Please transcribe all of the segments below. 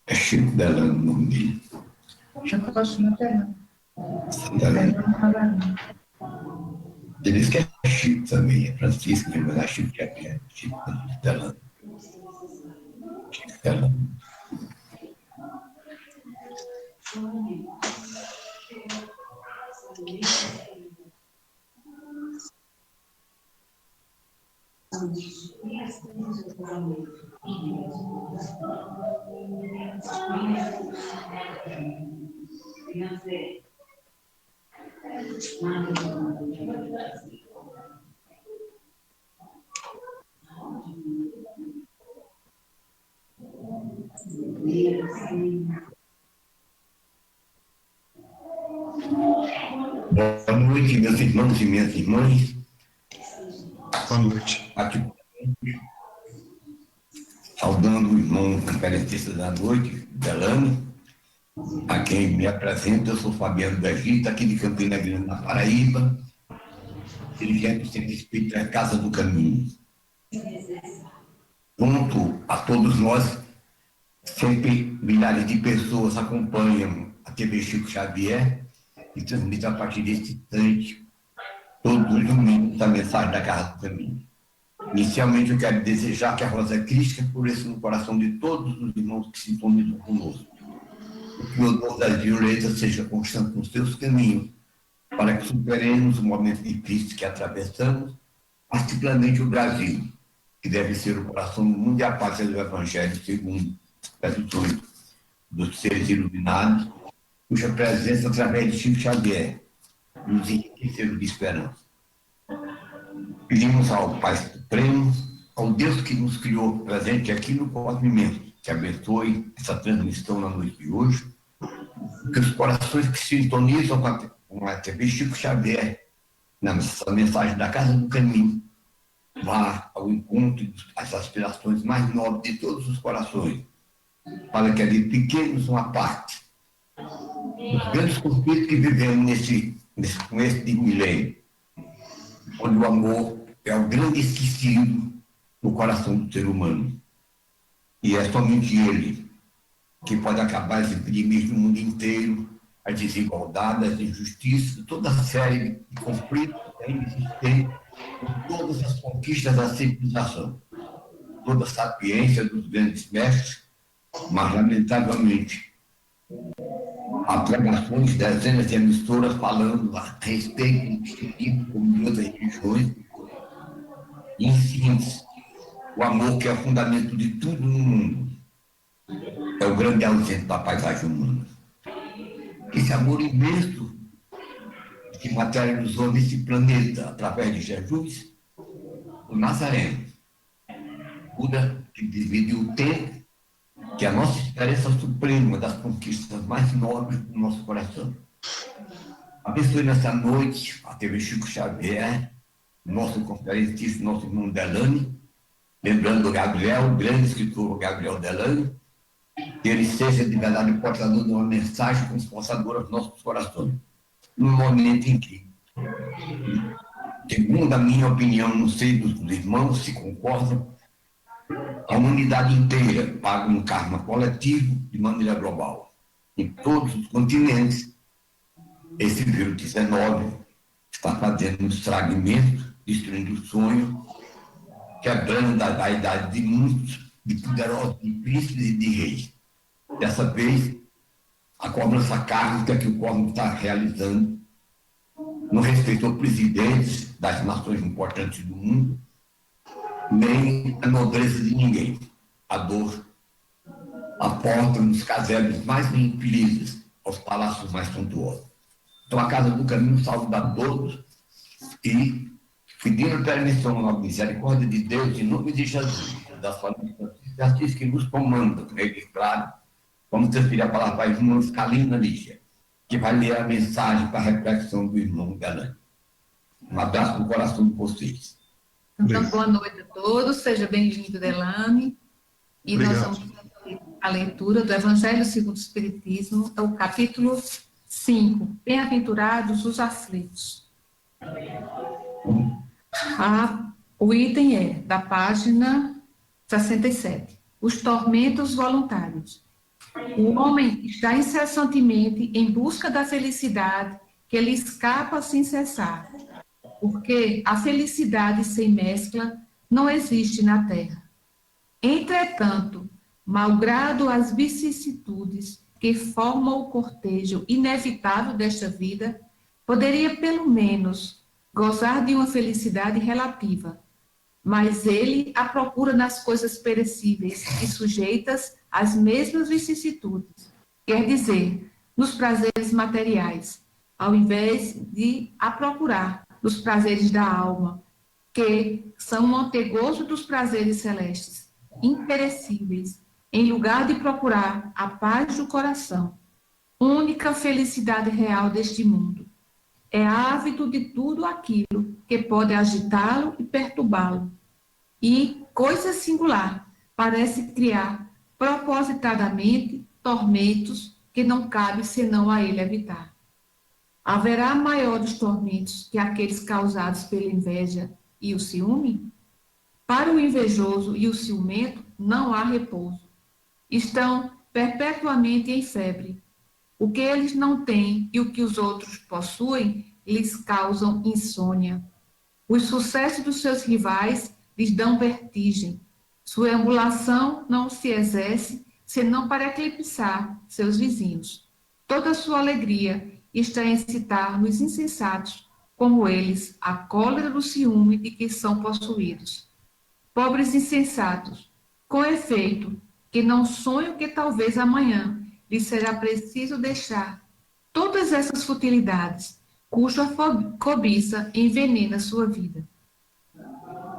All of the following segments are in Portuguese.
É Chico Delano o nome dele. Já posso na tela? Delano. Ele diz que é Chico também, é Francisco, mas é Chico Xavier, Chico Delano. Chico Delano. Boa noite, meus irmãos e minhas irmãs. Boa noite. Aqui, saudando o irmão conferencista da noite, Delano, a quem me apresento. Eu sou Fabiano do Egito, aqui de Campina Grande, na Paraíba, dirigente do Centro Espírita Casa do Caminho. Junto a todos nós, sempre milhares de pessoas acompanham a TV Chico Xavier e transmitem a partir desse instante, todos os domingos, a mensagem da Casa do Caminho. Inicialmente, eu quero desejar que a Rosa Crística floresça no coração de todos os irmãos que sintonizam conosco. Que o dom das violetas seja constante nos seus caminhos, para que superemos o momento difícil que atravessamos, particularmente o Brasil, que deve ser o coração do mundo e a pátria do Evangelho, segundo as instruções dos seres iluminados, cuja presença, através de Chico Xavier, nos enriqueceu de esperança. Pedimos ao Pai Supremo, ao Deus que nos criou presente aqui no Cosmimento, que abençoe essa transmissão na noite de hoje, que os corações que se sintonizam com a TV Chico Xavier, nessa mensagem da Casa do Caminho, vá ao encontro das aspirações mais nobres de todos os corações, para que ali pequenos uma parte dos grandes conflitos que vivemos nesse milênio, onde o amor é o grande esquecido no coração do ser humano. E é somente ele que pode acabar de imprimir no mundo inteiro a desigualdade, as injustiças, toda a série de conflitos ainda existentes, com todas as conquistas da civilização, toda a sapiência dos grandes mestres, mas, lamentavelmente, há pregações, dezenas de emissoras falando a respeito do cristianismo como de outras religiões, e, em síntese, o amor, que é o fundamento de tudo no mundo, é o grande ausente da paisagem humana. Esse amor imenso que materializou nesse planeta, através de Jesus, o Nazareno, cura que dividiu o tempo, que é a nossa esperança suprema das conquistas mais nobres do nosso coração. Abençoe nessa noite a TV Chico Xavier, nosso conferencista, nosso irmão Delano, lembrando o Gabriel, o grande escritor Gabriel Delano, que ele seja de verdade portador de uma mensagem confortadora aos nossos corações, no momento em que, segundo a minha opinião, não sei dos irmãos se concordam, a humanidade inteira paga um karma coletivo de maneira global. Em todos os continentes, esse vírus 19 está fazendo um estrago imenso, destruindo o sonho, quebrando a vaidade de muitos, de poderosos, de príncipes e de reis. Dessa vez, a cobrança kármica que o cosmos está realizando não respeitou presidentes das nações importantes do mundo, nem a nobreza de ninguém. A dor aponta nos casebres mais infelizes aos palácios mais suntuosos. Então, a Casa do Caminho saúda a todos e pedindo permissão à misericórdia de Deus, em nome de Jesus, das famílias justiça que nos comanda, claro, vamos transferir a palavra para a irmã Scalina Lígia, que vai ler a mensagem para a reflexão do irmão Galã. Um abraço no coração de vocês. Então, boa noite a todos, seja bem-vindo, Delane. E Obrigado. nós vamos fazer a leitura do Evangelho segundo o Espiritismo, é o capítulo 5, Bem-aventurados os aflitos. O item é da página 67. Os tormentos voluntários. O homem está incessantemente em busca da felicidade que lhe escapa sem cessar, porque a felicidade sem mescla não existe na terra. Entretanto, malgrado as vicissitudes que formam o cortejo inevitável desta vida, poderia pelo menos gozar de uma felicidade relativa, mas ele a procura nas coisas perecíveis e sujeitas às mesmas vicissitudes, quer dizer, nos prazeres materiais, ao invés de a procurar nos prazeres da alma, que são um antegozo dos prazeres celestes, imperecíveis, em lugar de procurar a paz do coração, única felicidade real deste mundo. É ávido de tudo aquilo que pode agitá-lo e perturbá-lo. E, coisa singular, parece criar propositadamente tormentos que não cabe senão a ele evitar. Haverá maiores tormentos que aqueles causados pela inveja e o ciúme? Para o invejoso e o ciumento não há repouso. Estão perpetuamente em febre. O que eles não têm e o que os outros possuem lhes causam insônia. Os sucessos dos seus rivais lhes dão vertigem. Sua emulação não se exerce senão para eclipsar seus vizinhos. Toda sua alegria está em citar nos insensatos, como eles, a cólera do ciúme de que são possuídos. Pobres insensatos, com efeito, que não sonham que talvez amanhã lhes será preciso deixar todas essas futilidades, cuja cobiça envenena sua vida.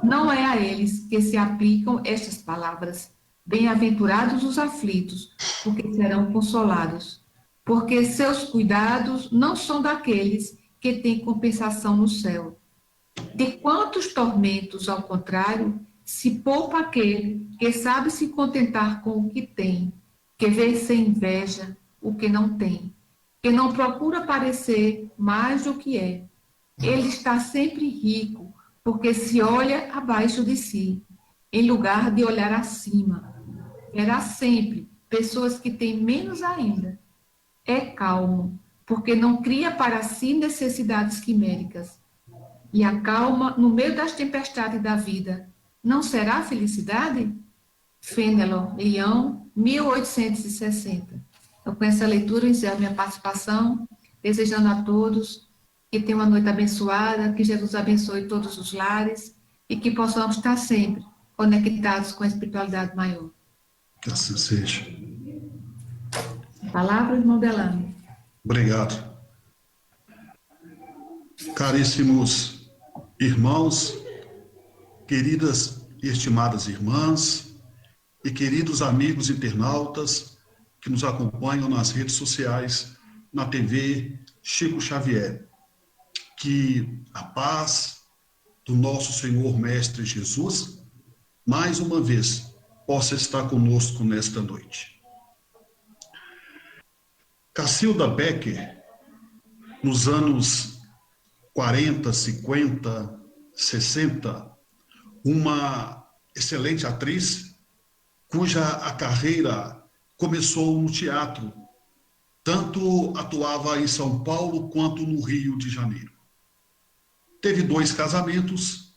Não é a eles que se aplicam estas palavras: bem-aventurados os aflitos, porque serão consolados, porque seus cuidados não são daqueles que têm compensação no céu. De quantos tormentos, ao contrário, se poupa aquele que sabe se contentar com o que tem, que vê sem inveja o que não tem, que não procura parecer mais do que é. Ele está sempre rico, porque se olha abaixo de si, em lugar de olhar acima. Verá sempre pessoas que têm menos ainda. É calmo, porque não cria para si necessidades quiméricas. E a calma no meio das tempestades da vida não será felicidade? Fenelon, Leão, 1860. Eu com essa leitura encerro a minha participação, desejando a todos que tenham uma noite abençoada, que Jesus abençoe todos os lares e que possamos estar sempre conectados com a espiritualidade maior. Que assim seja. Palavra, irmão Delano. Obrigado. Caríssimos irmãos, queridas e estimadas irmãs e queridos amigos internautas que nos acompanham nas redes sociais, na TV Chico Xavier, que a paz do nosso Senhor Mestre Jesus, mais uma vez, possa estar conosco nesta noite. Cacilda Becker, nos anos 40, 50, 60, uma excelente atriz, cuja a carreira começou no teatro, tanto atuava em São Paulo quanto no Rio de Janeiro. Teve 2 casamentos,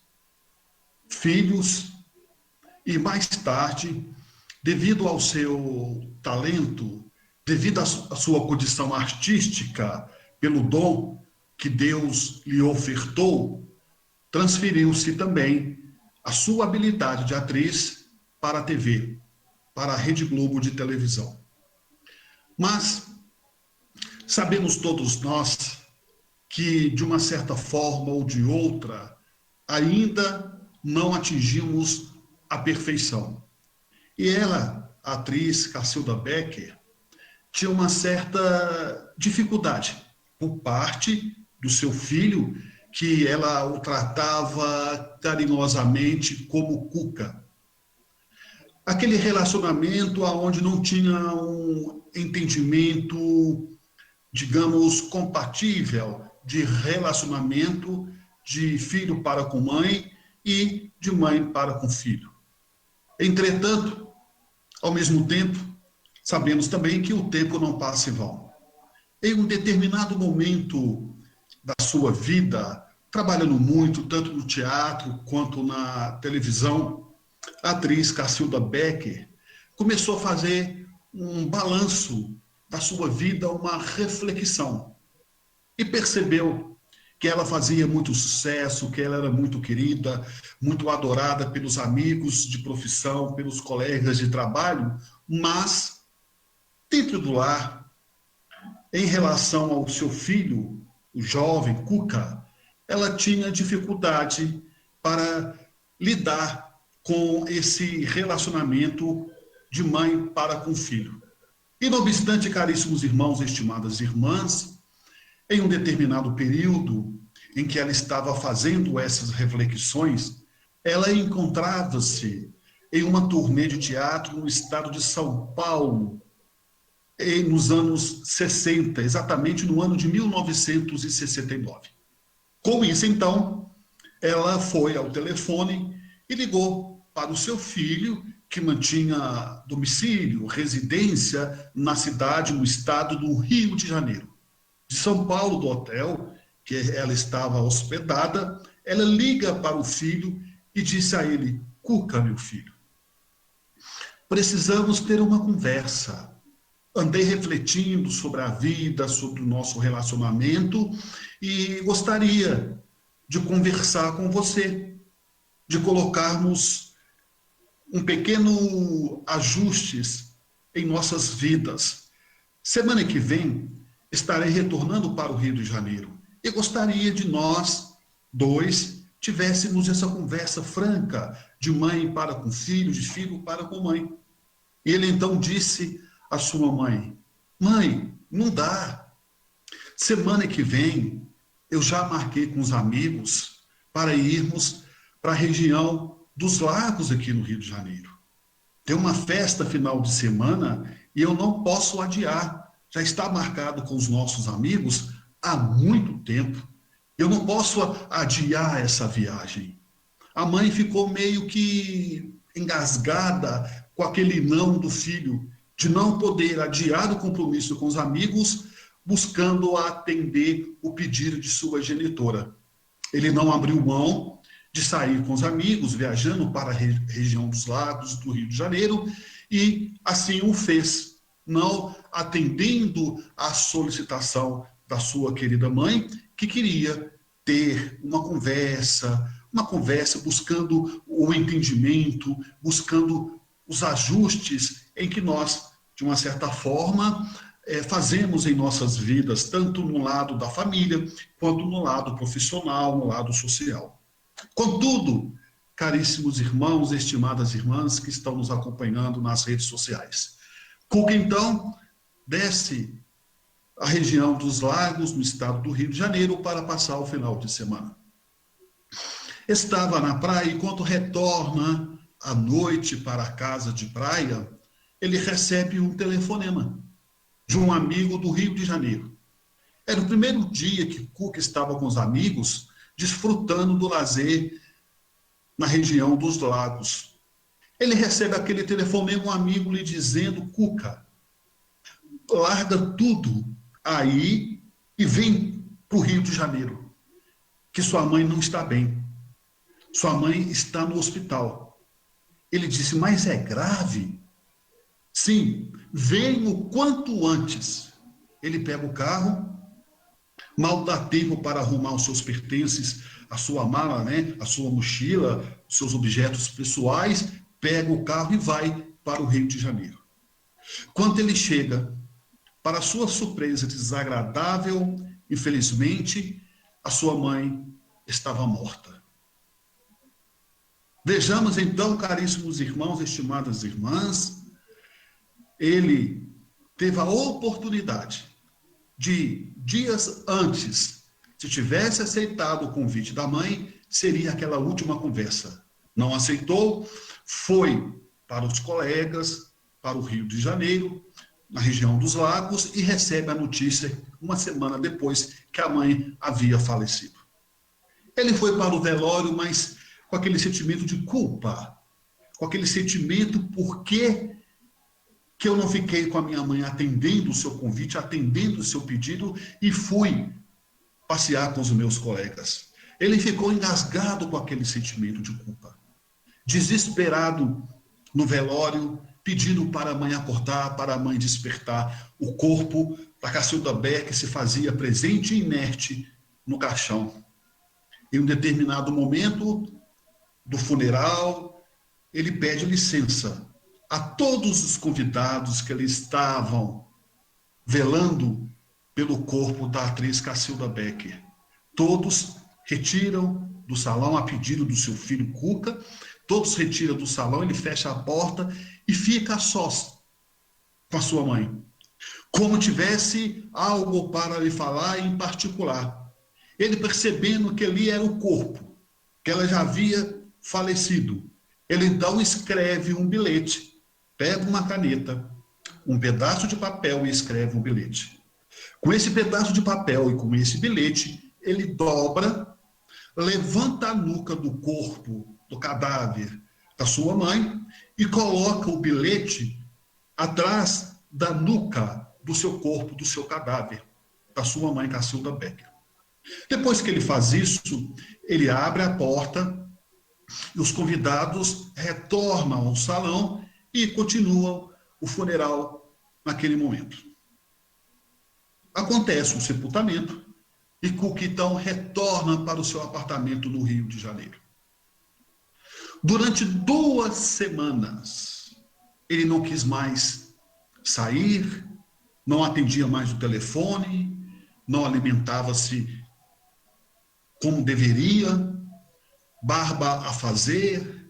filhos, e mais tarde, devido ao seu talento, devido à sua condição artística, pelo dom que Deus lhe ofertou, transferiu-se também a sua habilidade de atriz para a TV, para a Rede Globo de televisão. Mas sabemos todos nós que, de uma certa forma ou de outra, ainda não atingimos a perfeição. E ela, a atriz Cacilda Becker, tinha uma certa dificuldade por parte do seu filho, que ela o tratava carinhosamente como Cuca. Aquele relacionamento onde não tinha um entendimento, digamos, compatível de relacionamento de filho para com mãe e de mãe para com filho. Entretanto, ao mesmo tempo, sabemos também que o tempo não passa em vão. Em um determinado momento da sua vida, trabalhando muito, tanto no teatro quanto na televisão, a atriz Cacilda Becker começou a fazer um balanço da sua vida, uma reflexão, e percebeu que ela fazia muito sucesso, que ela era muito querida, muito adorada pelos amigos de profissão, pelos colegas de trabalho, mas, dentro do lar, em relação ao seu filho, o jovem Cuca, ela tinha dificuldade para lidar com esse relacionamento de mãe para com filho. E, não obstante, caríssimos irmãos e estimadas irmãs, em um determinado período em que ela estava fazendo essas reflexões, ela encontrava-se em uma turnê de teatro no estado de São Paulo, nos anos 60, exatamente no ano de 1969. Com isso, então, ela foi ao telefone e ligou para o seu filho, que mantinha domicílio, residência na cidade, no estado do Rio de Janeiro. De São Paulo, do hotel que ela estava hospedada, ela liga para o filho e disse a ele: Cuca, meu filho, precisamos ter uma conversa. Andei refletindo sobre a vida, sobre o nosso relacionamento e gostaria de conversar com você, de colocarmos um pequeno ajustes em nossas vidas. Semana que vem estarei retornando para o Rio de Janeiro e gostaria de nós dois tivéssemos essa conversa franca de mãe para com filho, de filho para com mãe. E ele então disse à sua mãe: mãe, não dá. Semana que vem eu já marquei com os amigos para irmos para a região dos lagos aqui no Rio de Janeiro. Tem uma festa final de semana e eu não posso adiar. Já está marcado com os nossos amigos há muito tempo. Eu não posso adiar essa viagem. A mãe ficou meio que engasgada com aquele não do filho, de não poder adiar o compromisso com os amigos, buscando atender o pedido de sua genitora. Ele não abriu mão de sair com os amigos, viajando para a região dos lagos do Rio de Janeiro, e assim o fez, não atendendo à solicitação da sua querida mãe, que queria ter uma conversa buscando o entendimento, buscando os ajustes em que nós, de uma certa forma, fazemos em nossas vidas, tanto no lado da família, quanto no lado profissional, no lado social. Contudo, caríssimos irmãos, estimadas irmãs que estão nos acompanhando nas redes sociais, Cuca, então, desce a região dos lagos, no estado do Rio de Janeiro, para passar o final de semana. Estava na praia e, quando retorna à noite para a casa de praia, ele recebe um telefonema de um amigo do Rio de Janeiro. Era o primeiro dia que Cuca estava com os amigos, desfrutando do lazer na região dos lagos. Ele recebe aquele telefonema, um amigo lhe dizendo: Cuca, larga tudo aí e vem para o Rio de Janeiro, que sua mãe não está bem. Sua mãe está no hospital. Ele disse: mas é grave? Sim, vem o quanto antes. Ele pega o carro, mal dá tempo para arrumar os seus pertences, a sua mala, a sua mochila, os seus objetos pessoais, pega o carro e vai para o Rio de Janeiro. Quando ele chega, para sua surpresa desagradável, infelizmente, a sua mãe estava morta. Vejamos então, caríssimos irmãos, estimadas irmãs, ele teve a oportunidade de, dias antes, se tivesse aceitado o convite da mãe, seria aquela última conversa. Não aceitou, foi para os colegas, para o Rio de Janeiro, na região dos Lagos, e recebe a notícia uma semana depois que a mãe havia falecido. Ele foi para o velório, mas com aquele sentimento de culpa, com aquele sentimento, por que eu não fiquei com a minha mãe atendendo o seu convite, atendendo o seu pedido, e fui passear com os meus colegas. Ele ficou engasgado com aquele sentimento de culpa, desesperado no velório, pedindo para a mãe acordar, para a mãe despertar. O corpo da Cacilda Beck se fazia presente e inerte no caixão. Em um determinado momento do funeral, ele pede licença a todos os convidados que ali estavam velando pelo corpo da atriz Cacilda Beck. Todos retiram do salão a pedido do seu filho Cuca, todos retiram do salão, ele fecha a porta e fica a sós com a sua mãe, como tivesse algo para lhe falar em particular. Ele percebendo que ali era o corpo, que ela já havia falecido. Ele então escreve um bilhete, pega uma caneta, um pedaço de papel e escreve um bilhete. Com esse pedaço de papel e com esse bilhete, ele dobra, levanta a nuca do corpo, do cadáver da sua mãe e coloca o bilhete atrás da nuca do seu corpo, do seu cadáver, da sua mãe Cacilda Beck. Depois que ele faz isso, ele abre a porta e os convidados retornam ao salão e continuam o funeral naquele momento. Acontece o sepultamento e Cuca então retorna para o seu apartamento no Rio de Janeiro. Durante 2 semanas, ele não quis mais sair, não atendia mais o telefone, não alimentava-se como deveria, barba a fazer,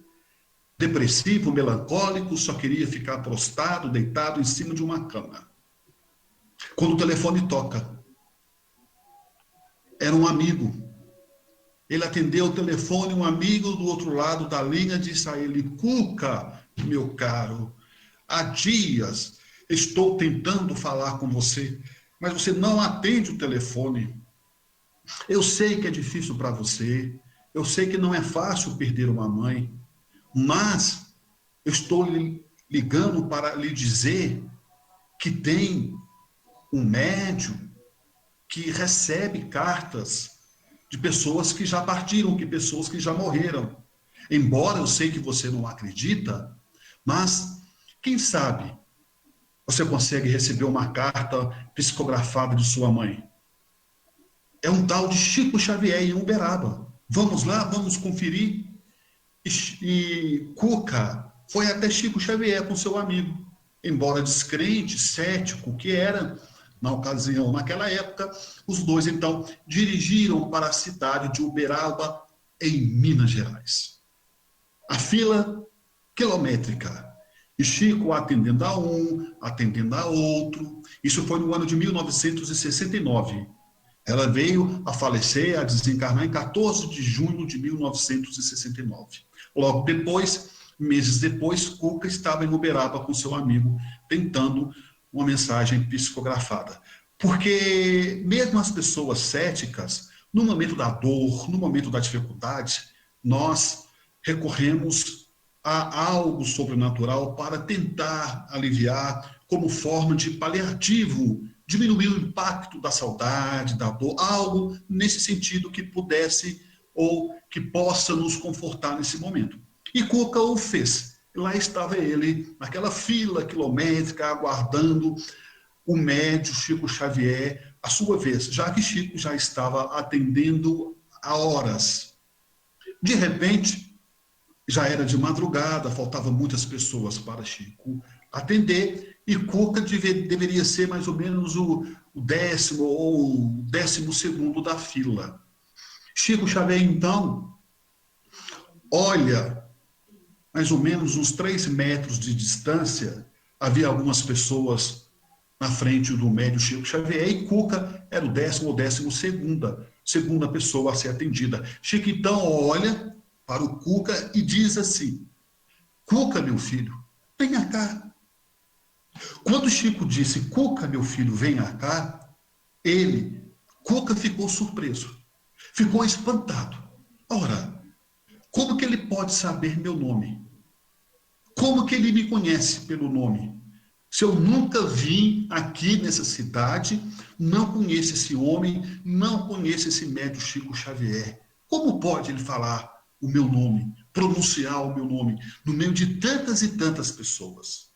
depressivo, melancólico, só queria ficar prostrado, deitado em cima de uma cama. Quando o telefone toca, era um amigo. Ele atendeu o telefone, um amigo do outro lado da linha disse a ele: Cuca, meu caro, há dias estou tentando falar com você, mas você não atende o telefone. Eu sei que é difícil para você, eu sei que não é fácil perder uma mãe, mas eu estou ligando para lhe dizer que tem um médium que recebe cartas de pessoas que já partiram, que pessoas que já morreram. Embora eu sei que você não acredita, mas quem sabe você consegue receber uma carta psicografada de sua mãe. É um tal de Chico Xavier em Uberaba. Vamos lá, vamos conferir. E Cuca foi até Chico Xavier com seu amigo. Embora descrente, cético que era, na ocasião, naquela época, os dois, então, dirigiram para a cidade de Uberaba, em Minas Gerais. A fila quilométrica. E Chico atendendo a um, atendendo a outro. Isso foi no ano de 1969. Ela veio a falecer, a desencarnar em 14 de junho de 1969. Logo depois, meses depois, Cuca estava em Uberaba com seu amigo, tentando uma mensagem psicografada. Porque mesmo as pessoas céticas, no momento da dor, no momento da dificuldade, nós recorremos a algo sobrenatural para tentar aliviar como forma de paliativo, diminuir o impacto da saudade, da dor, algo nesse sentido que pudesse ou que possa nos confortar nesse momento. E Cuca o fez. Lá estava ele, naquela fila quilométrica, aguardando o médium Chico Xavier, a sua vez, já que Chico já estava atendendo há horas. De repente, já era de madrugada, faltavam muitas pessoas para Chico atender, e Cuca deveria ser mais ou menos o 10º ou o 12º da fila. Chico Xavier, então, olha mais ou menos uns 3 metros de distância, havia algumas pessoas na frente do médium Chico Xavier, e Cuca era o 10º ou 12ª pessoa a ser atendida. Chico, então, olha para o Cuca e diz assim: Cuca, meu filho, venha cá. Quando Chico disse, Cuca, meu filho, venha cá, Cuca ficou surpreso, ficou espantado. Ora, como que ele pode saber meu nome? Como que ele me conhece pelo nome? Se eu nunca vim aqui nessa cidade, não conheço esse homem, não conheço esse médium Chico Xavier. Como pode ele falar o meu nome, pronunciar o meu nome, no meio de tantas e tantas pessoas?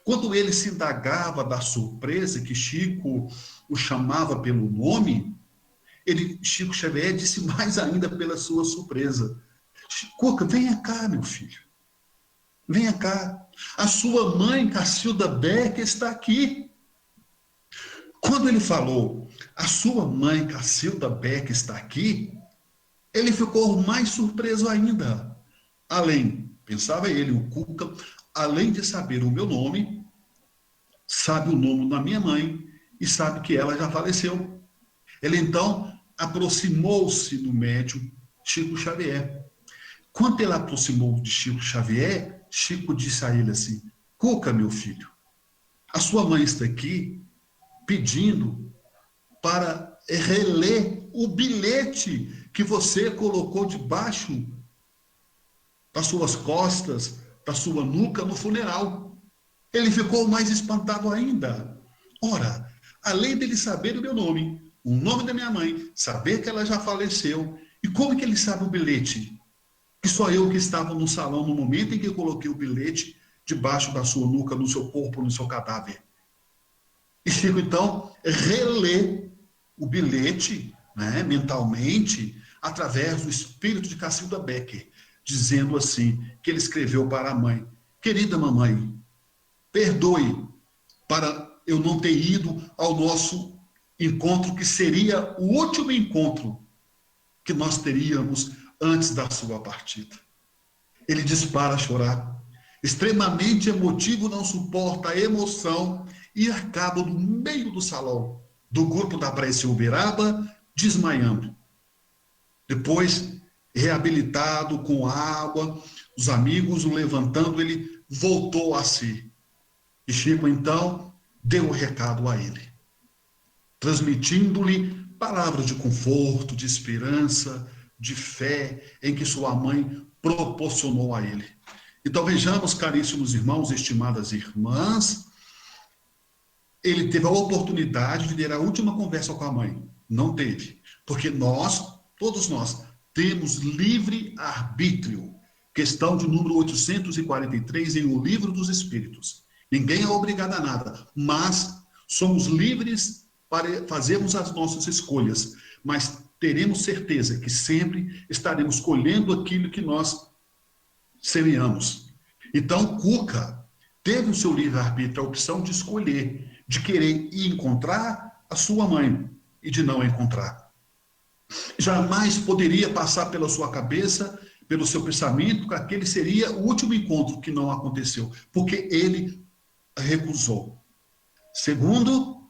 Quando ele se indagava da surpresa que Chico o chamava pelo nome, Chico Xavier disse mais ainda pela sua surpresa: Cuca, venha cá, meu filho. Venha cá. A sua mãe, Cacilda Becker, está aqui. Quando ele falou, a sua mãe, Cacilda Becker, está aqui, ele ficou mais surpreso ainda. Além, pensava ele, o Cuca, além de saber o meu nome, sabe o nome da minha mãe e sabe que ela já faleceu. Ele então aproximou-se do médium Chico Xavier. Quando ele aproximou de Chico Xavier, Chico disse a ele assim: Cuca, meu filho, a sua mãe está aqui pedindo para reler o bilhete que você colocou debaixo das suas costas, da sua nuca no funeral. Ele ficou mais espantado ainda. Ora, além dele saber o meu nome, o nome da minha mãe, saber que ela já faleceu, e como que ele sabe o bilhete? Que só eu que estava no salão no momento em que eu coloquei o bilhete debaixo da sua nuca, no seu corpo, no seu cadáver. E Chico, então, relê o bilhete, né, mentalmente, através do espírito de Cacilda Becker, dizendo assim, que ele escreveu para a mãe: querida mamãe, perdoe para eu não ter ido ao nosso encontro, que seria o último encontro que nós teríamos antes da sua partida. Ele dispara a chorar, extremamente emotivo, não suporta a emoção e acaba no meio do salão do grupo da prece Uberaba, desmaiando. Depois, reabilitado com água, os amigos o levantando, ele voltou a si. E Chico, então, deu o recado a ele, transmitindo-lhe palavras de conforto, de esperança, de fé em que sua mãe proporcionou a ele. Então vejamos, caríssimos irmãos, estimadas irmãs, ele teve a oportunidade de ter a última conversa com a mãe. Não teve, porque nós, todos nós, temos livre arbítrio. Questão de número 843 em O Livro dos Espíritos. Ninguém é obrigado a nada, mas somos livres para fazermos as nossas escolhas, mas teremos certeza que sempre estaremos colhendo aquilo que nós semeamos. Então, Cuca teve o seu livre-arbítrio, a opção de escolher, de querer ir encontrar a sua mãe e de não encontrar. Jamais poderia passar pela sua cabeça, pelo seu pensamento, que aquele seria o último encontro, que não aconteceu, porque ele recusou. Segundo,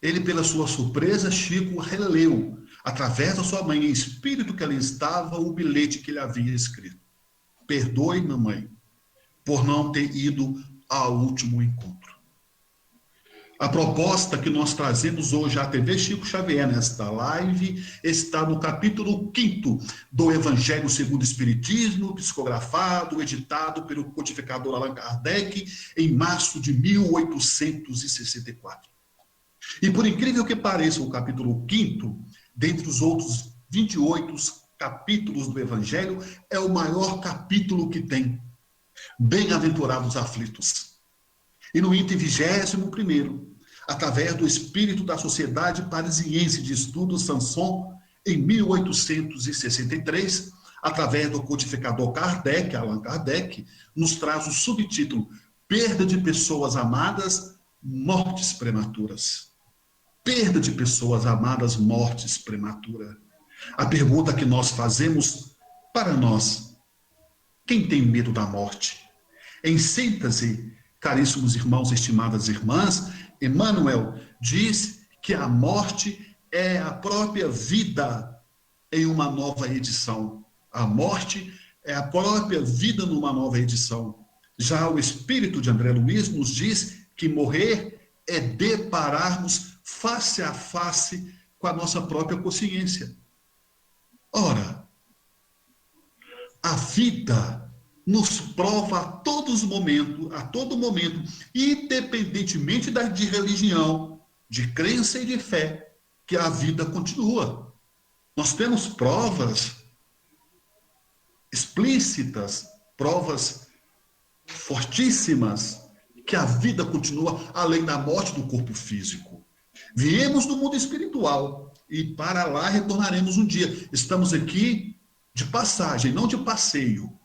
ele, pela sua surpresa, Chico releu, através da sua mãe, em espírito que ela estava, o bilhete que ele havia escrito. Perdoe, mamãe, por não ter ido ao último encontro. A proposta que nós trazemos hoje à TV Chico Xavier, nesta live, está no capítulo 5º do Evangelho segundo o Espiritismo, psicografado, editado pelo codificador Allan Kardec, em março de 1864. E por incrível que pareça, o capítulo 5º, dentre os outros 28 capítulos do Evangelho, é o maior capítulo que tem. Bem-aventurados aflitos. E no item 21º, através do espírito da Sociedade Parisiense de Estudos Sanson, em 1863, através do codificador Kardec, Allan Kardec, nos traz o subtítulo: Perda de pessoas amadas, mortes prematuras. Perda de pessoas amadas, mortes prematura. A pergunta que nós fazemos para nós: quem tem medo da morte? Em síntese, caríssimos irmãos, estimadas irmãs, Emmanuel diz que a morte é a própria vida em uma nova edição. A morte é a própria vida numa nova edição. Já o espírito de André Luiz nos diz que morrer é depararmos face a face com a nossa própria consciência. Ora, a vida nos prova a todo momento, independentemente de religião, de crença e de fé, que a vida continua. Nós temos provas explícitas, provas fortíssimas, que a vida continua além da morte do corpo físico. Viemos do mundo espiritual e para lá retornaremos um dia. Estamos aqui de passagem, não de passeio.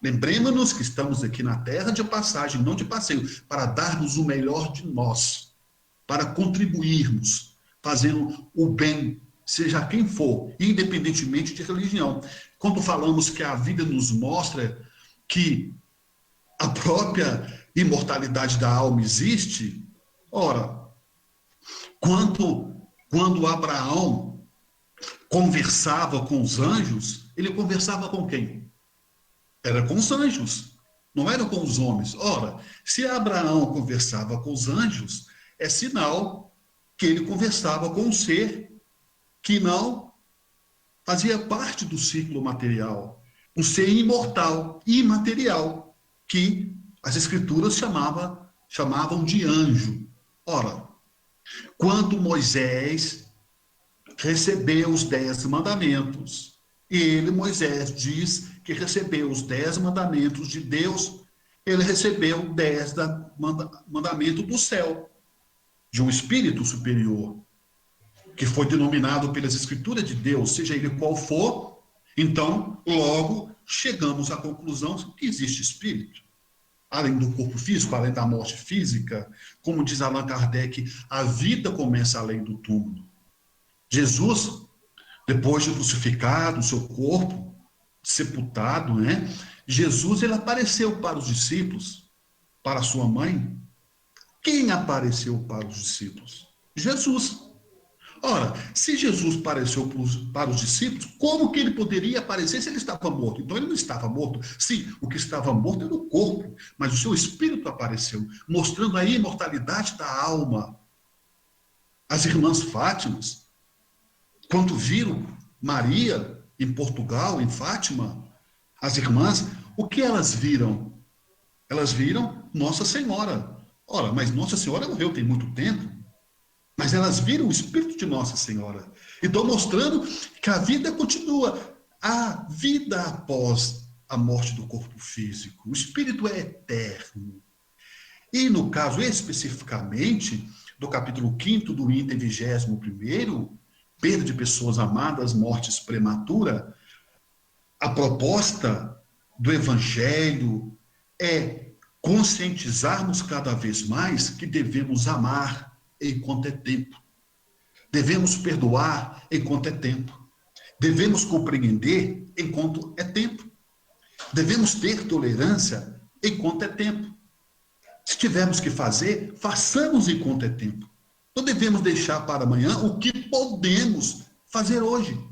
Lembremos-nos que estamos aqui na terra de passagem, não de passeio, para darmos o melhor de nós, para contribuirmos, fazendo o bem, seja quem for, independentemente de religião. Quando falamos que a vida nos mostra que a própria imortalidade da alma existe, ora, quando Abraão conversava com os anjos, ele conversava com quem? Era com os anjos, não era com os homens. Ora, se Abraão conversava com os anjos, é sinal que ele conversava com um ser que não fazia parte do ciclo material, um ser imortal, imaterial, que as escrituras chamavam de anjo. Ora, quando Moisés recebeu os 10 mandamentos, Moisés diz que recebeu os 10 mandamentos de Deus, ele recebeu 10 mandamentos do céu, de um espírito superior, que foi denominado pelas escrituras de Deus, seja ele qual for. Então, logo, chegamos à conclusão que existe espírito. Além do corpo físico, além da morte física, como diz Allan Kardec, a vida começa além do túmulo. Jesus, depois de crucificado, seu corpo sepultado, Jesus, ele apareceu para os discípulos, para sua mãe. Quem apareceu para os discípulos? Jesus. Ora, se Jesus apareceu para os discípulos, como que ele poderia aparecer se ele estava morto? Então ele não estava morto. Sim, o que estava morto era o corpo, mas o seu espírito apareceu, mostrando a imortalidade da alma. As irmãs Fátimas, quando viram Maria em Portugal, em Fátima, as irmãs, o que elas viram? Elas viram Nossa Senhora. Ora, mas Nossa Senhora morreu tem muito tempo. Mas elas viram o Espírito de Nossa Senhora. Então, mostrando que a vida continua. A vida após a morte do corpo físico. O Espírito é eterno. E no caso especificamente do capítulo 5º do item 21º, perda de pessoas amadas, mortes prematura, a proposta do Evangelho é conscientizarmos cada vez mais que devemos amar enquanto é tempo. Devemos perdoar enquanto é tempo. Devemos compreender enquanto é tempo. Devemos ter tolerância enquanto é tempo. Se tivermos que fazer, façamos enquanto é tempo. Não devemos deixar para amanhã o que podemos fazer hoje.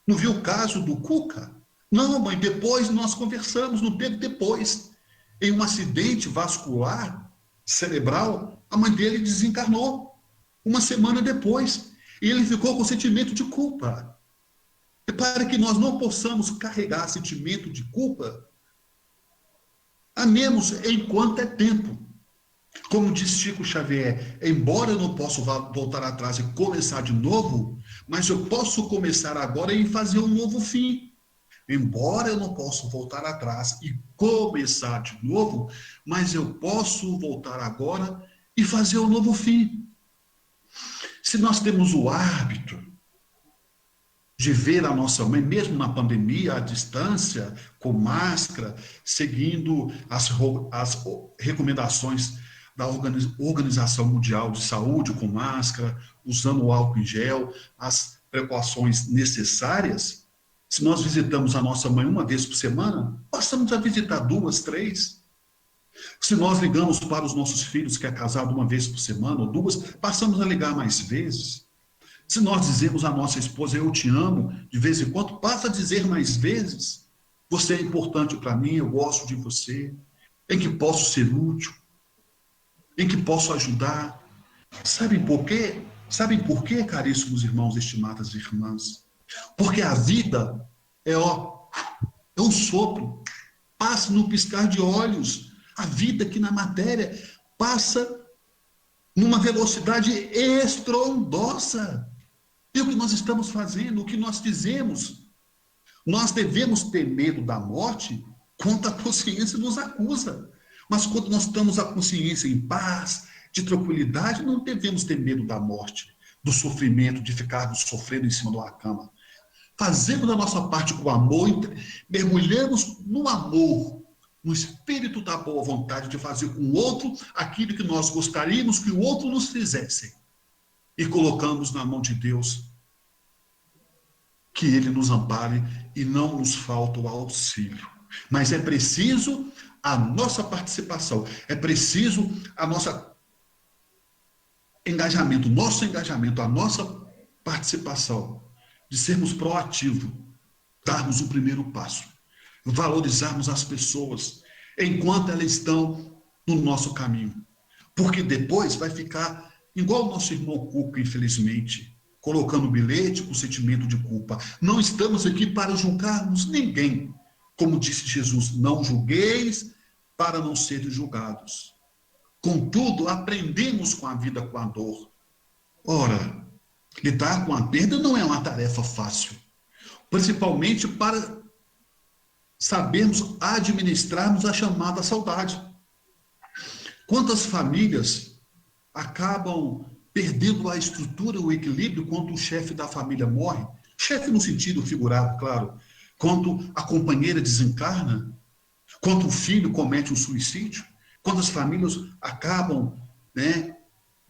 Não viu o caso do Cuca? Não, mãe, depois nós conversamos, no tempo depois. Em um acidente vascular cerebral, a mãe dele desencarnou. Uma semana depois. E ele ficou com sentimento de culpa. E para que nós não possamos carregar sentimento de culpa, amemos enquanto é tempo. Como diz Chico Xavier, embora eu não possa voltar atrás e começar de novo, mas eu posso começar agora e fazer um novo fim. Embora eu não possa voltar atrás e começar de novo, mas eu posso voltar agora e fazer um novo fim. Se nós temos o hábito de ver a nossa mãe, mesmo na pandemia, à distância, com máscara, seguindo as recomendações da Organização Mundial de Saúde, com máscara, usando o álcool em gel, as precauções necessárias, se nós visitamos a nossa mãe uma vez por semana, passamos a visitar 2, 3. Se nós ligamos para os nossos filhos, que é casado uma vez por semana ou duas, passamos a ligar mais vezes. Se nós dizemos à nossa esposa, eu te amo, de vez em quando, passa a dizer mais vezes. Você é importante para mim, eu gosto de você, em que posso ser útil, em que posso ajudar. Sabem por quê? Sabem por quê, caríssimos irmãos, estimadas irmãs? Porque a vida é um sopro, passa no piscar de olhos. A vida aqui na matéria passa numa velocidade estrondosa. E o que nós estamos fazendo, o que nós fizemos? Nós devemos ter medo da morte quando a consciência nos acusa. Mas quando nós estamos a consciência em paz, de tranquilidade, não devemos ter medo da morte, do sofrimento, de ficarmos sofrendo em cima de uma cama. Fazemos a nossa parte com amor, mergulhamos no amor, no espírito da boa vontade de fazer com o outro aquilo que nós gostaríamos que o outro nos fizesse. E colocamos na mão de Deus que Ele nos ampare e não nos falta o auxílio. Mas é preciso a nossa participação, é preciso a nosso engajamento, a nossa participação, de sermos proativos, darmos o primeiro passo, valorizarmos as pessoas enquanto elas estão no nosso caminho. Porque depois vai ficar igual o nosso irmão Cuca, infelizmente, colocando bilhete com sentimento de culpa. Não estamos aqui para julgarmos ninguém. Como disse Jesus, não julgueis para não serem julgados. Contudo, aprendemos com a vida, com a dor. Ora, lidar com a perda não é uma tarefa fácil, principalmente para sabermos administrarmos a chamada saudade. Quantas famílias acabam perdendo a estrutura, o equilíbrio quando o chefe da família morre? Chefe no sentido figurado, claro. Quando a companheira desencarna, quando o filho comete um suicídio, quando as famílias acabam,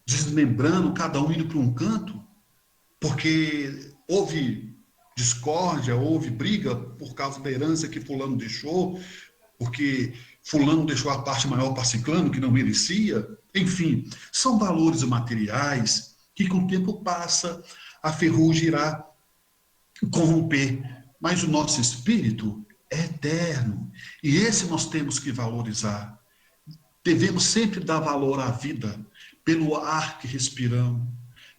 desmembrando, cada um indo para um canto, porque houve discórdia, houve briga por causa da herança que fulano deixou, porque fulano deixou a parte maior para ciclano, que não merecia. Enfim, são valores materiais que com o tempo passa, a ferrugem irá corromper. Mas o nosso espírito é eterno. E esse nós temos que valorizar. Devemos sempre dar valor à vida, pelo ar que respiramos,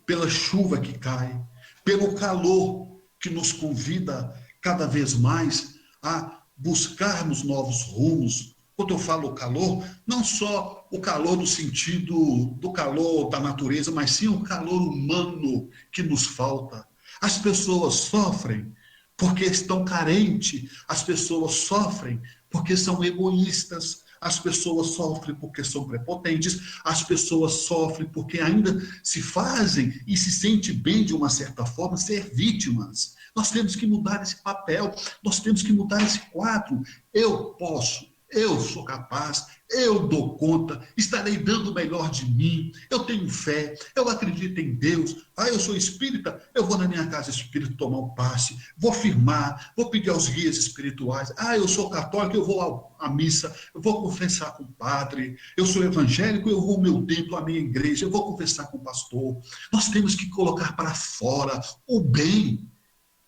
pela chuva que cai, pelo calor que nos convida cada vez mais a buscarmos novos rumos. Quando eu falo calor, não só o calor no sentido do calor da natureza, mas sim o calor humano que nos falta. As pessoas sofrem porque estão carentes, as pessoas sofrem porque são egoístas, as pessoas sofrem porque são prepotentes, as pessoas sofrem porque ainda se fazem e se sentem bem de uma certa forma ser vítimas. Nós temos que mudar esse papel, nós temos que mudar esse quadro. Eu posso, eu sou capaz, eu dou conta, estarei dando o melhor de mim, eu tenho fé, eu acredito em Deus. Eu sou espírita, eu vou na minha casa espírita tomar um passe, vou firmar, vou pedir aos guias espirituais. Eu sou católico, eu vou à missa, eu vou confessar com o padre. Eu sou evangélico, eu vou ao meu templo, à minha igreja, eu vou confessar com o pastor. Nós temos que colocar para fora o bem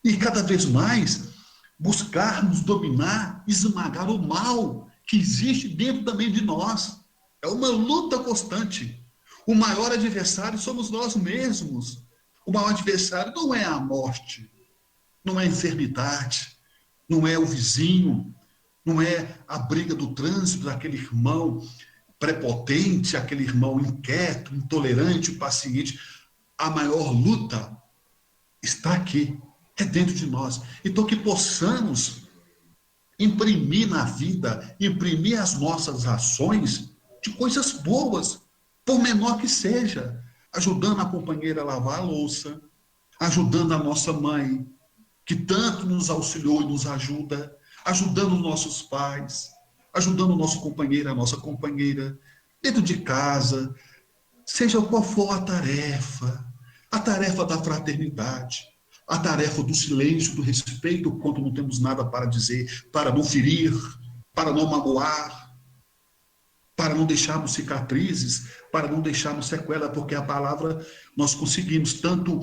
e cada vez mais buscarmos dominar, esmagar o mal que existe dentro também de nós. É uma luta constante. O maior adversário somos nós mesmos. O maior adversário não é a morte, não é a enfermidade, não é o vizinho, não é a briga do trânsito daquele irmão prepotente, aquele irmão inquieto, intolerante, paciente. A maior luta está aqui, é dentro de nós. Então que possamos imprimir na vida, imprimir as nossas ações de coisas boas, por menor que seja, ajudando a companheira a lavar a louça, ajudando a nossa mãe, que tanto nos auxiliou e nos ajuda, ajudando os nossos pais, ajudando o nosso companheiro, a nossa companheira, dentro de casa, seja qual for a tarefa da fraternidade, a tarefa do silêncio, do respeito, quando não temos nada para dizer, para não ferir, para não magoar. para não deixarmos cicatrizes, para não deixarmos sequela, porque a palavra nós conseguimos tanto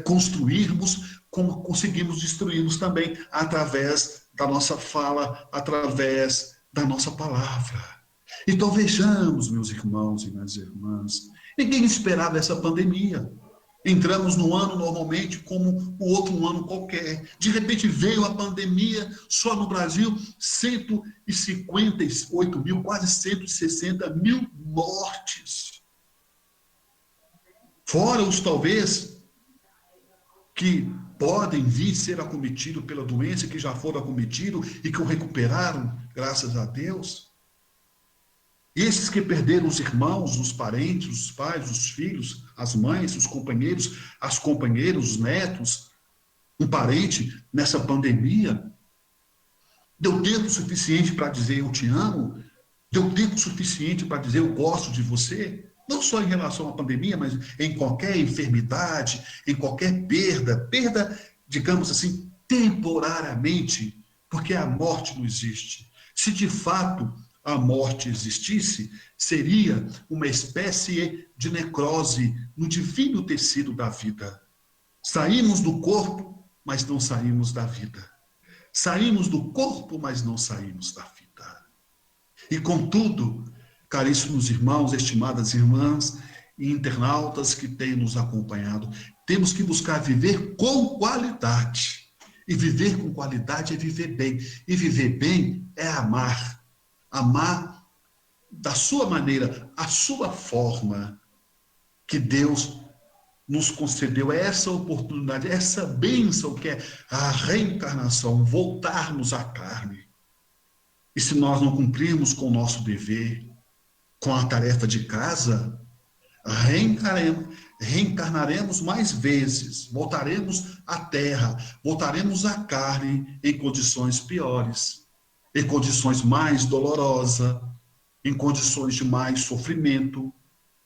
construirmos, como conseguimos destruirmos também, através da nossa fala, através da nossa palavra. Então vejamos, meus irmãos e minhas irmãs, ninguém esperava essa pandemia. Entramos no ano normalmente como o outro ano qualquer. De repente veio a pandemia, só no Brasil, 158 mil, quase 160 mil mortes. Fora os talvez que podem vir ser acometidos pela doença, que já foram acometidos e que o recuperaram, graças a Deus. Esses que perderam os irmãos, os parentes, os pais, os filhos, as mães, os companheiros, as companheiras, os netos, um parente nessa pandemia, deu tempo suficiente para dizer eu te amo? Deu tempo suficiente para dizer eu gosto de você? Não só em relação à pandemia, mas em qualquer enfermidade, em qualquer perda, digamos assim, temporariamente, porque a morte não existe. Se de fato a morte existisse, seria uma espécie de necrose no divino tecido da vida. Saímos do corpo, mas não saímos da vida. Saímos do corpo, mas não saímos da vida. E contudo, caríssimos irmãos, estimadas irmãs e internautas que têm nos acompanhado, temos que buscar viver com qualidade. E viver com qualidade é viver bem. E viver bem é amar. Amar da sua maneira, a sua forma, que Deus nos concedeu essa oportunidade, essa bênção que é a reencarnação, voltarmos à carne. E se nós não cumprirmos com o nosso dever, com a tarefa de casa, reencarnaremos mais vezes, voltaremos à terra, voltaremos à carne em condições piores, em condições mais dolorosas, em condições de mais sofrimento,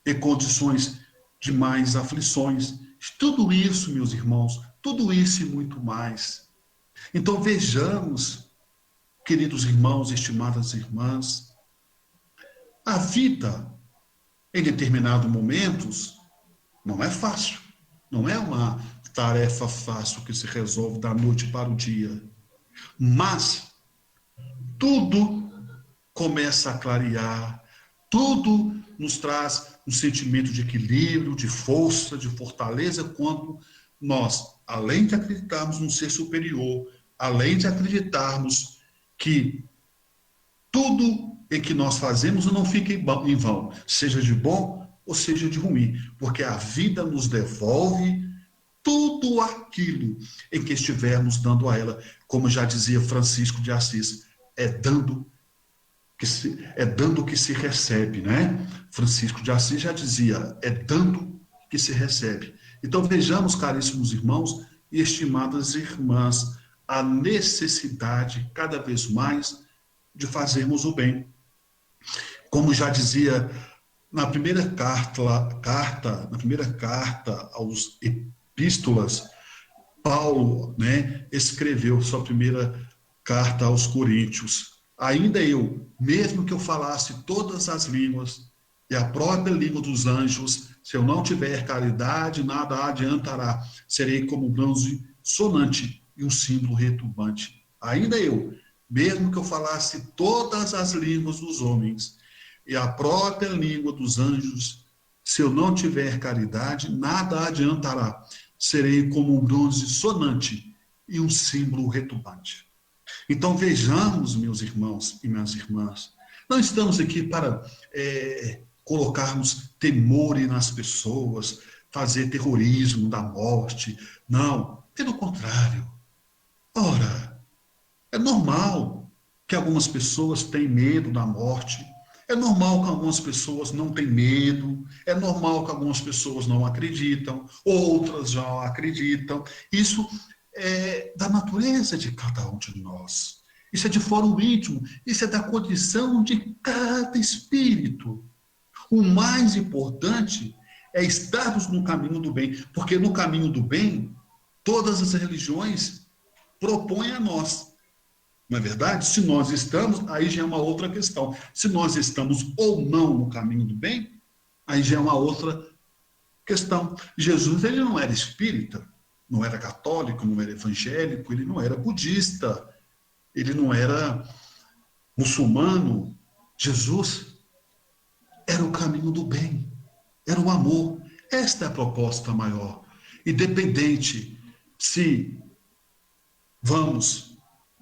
em condições de mais aflições. Tudo isso, meus irmãos, tudo isso e muito mais. Então vejamos, queridos irmãos, estimadas irmãs, a vida, em determinados momentos, não é fácil. Não é uma tarefa fácil que se resolve da noite para o dia. Mas tudo começa a clarear, tudo nos traz um sentimento de equilíbrio, de força, de fortaleza, quando nós, além de acreditarmos num ser superior, além de acreditarmos que tudo em que nós fazemos não fica em vão, seja de bom ou seja de ruim, porque a vida nos devolve tudo aquilo em que estivermos dando a ela, como já dizia Francisco de Assis, é dando que se recebe, né? Francisco de Assis já dizia, é dando que se recebe. Então vejamos, caríssimos irmãos e estimadas irmãs, a necessidade cada vez mais de fazermos o bem. Como já dizia na primeira carta aos epístolas, Paulo, né, escreveu sua primeira carta aos Coríntios. Ainda eu, mesmo que eu falasse todas as línguas e a própria língua dos anjos, se eu não tiver caridade, nada adiantará. Serei como bronze sonante e um símbolo retumbante. Ainda eu, mesmo que eu falasse todas as línguas dos homens e a própria língua dos anjos, se eu não tiver caridade, nada adiantará. Serei como um bronze sonante e um símbolo retumbante. Então vejamos, meus irmãos e minhas irmãs, não estamos aqui para colocarmos temor nas pessoas, fazer terrorismo da morte. Não, pelo contrário. Ora, é normal que algumas pessoas tenham medo da morte, é normal que algumas pessoas não tenham medo, é normal que algumas pessoas não acreditam, outras já acreditam. Isso é da natureza de cada um de nós. Isso é de fórum íntimo, isso é da condição de cada espírito. O mais importante é estarmos no caminho do bem, porque no caminho do bem, todas as religiões propõem a nós Não é verdade? Se nós estamos, aí já é uma outra questão. Se nós estamos ou não no caminho do bem, aí já é uma outra questão. Jesus, ele não era espírita, não era católico, não era evangélico, ele não era budista, ele não era muçulmano. Jesus era o caminho do bem, era o amor. Esta é a proposta maior. Independente se vamos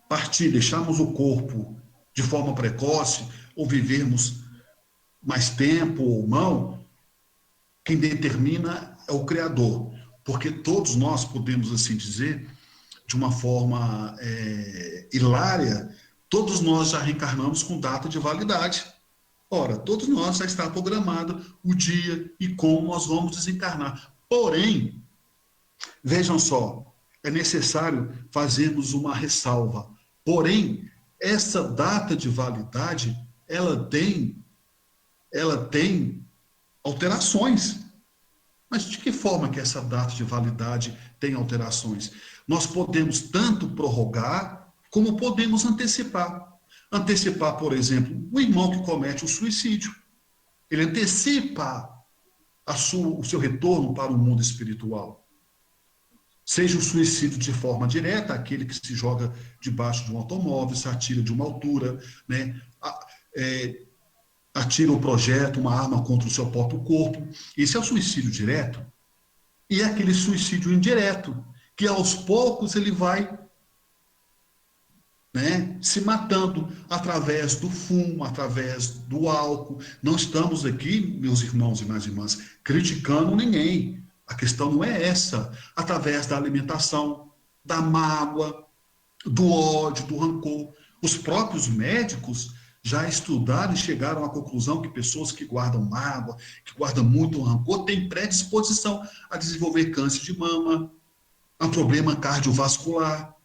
partir, deixarmos o corpo de forma precoce ou vivermos mais tempo ou não, quem determina é o Criador. Porque todos nós podemos, assim dizer, de uma forma hilária, todos nós já reencarnamos com data de validade. Ora, todos nós já está programado o dia e como nós vamos desencarnar. Porém, vejam só, é necessário fazermos uma ressalva. Porém, essa data de validade, ela tem alterações. Mas de que forma que essa data de validade tem alterações? Nós podemos tanto prorrogar, como podemos antecipar. Antecipar, por exemplo, o irmão que comete o suicídio. Ele antecipa o seu retorno para o mundo espiritual. Seja o suicídio de forma direta, aquele que se joga debaixo de um automóvel, se atira de uma altura, né? Atira um projétil, uma arma contra o seu próprio corpo. Esse é o suicídio direto. E é aquele suicídio indireto, que aos poucos ele vai, né, se matando através do fumo, através do álcool. Não estamos aqui, meus irmãos e minhas irmãs, criticando ninguém. A questão não é essa. Através da alimentação, da mágoa, do ódio, do rancor. Os próprios médicos já estudaram e chegaram à conclusão que pessoas que guardam mágoa, que guardam muito rancor, têm predisposição a desenvolver câncer de mama, a problema cardiovascular.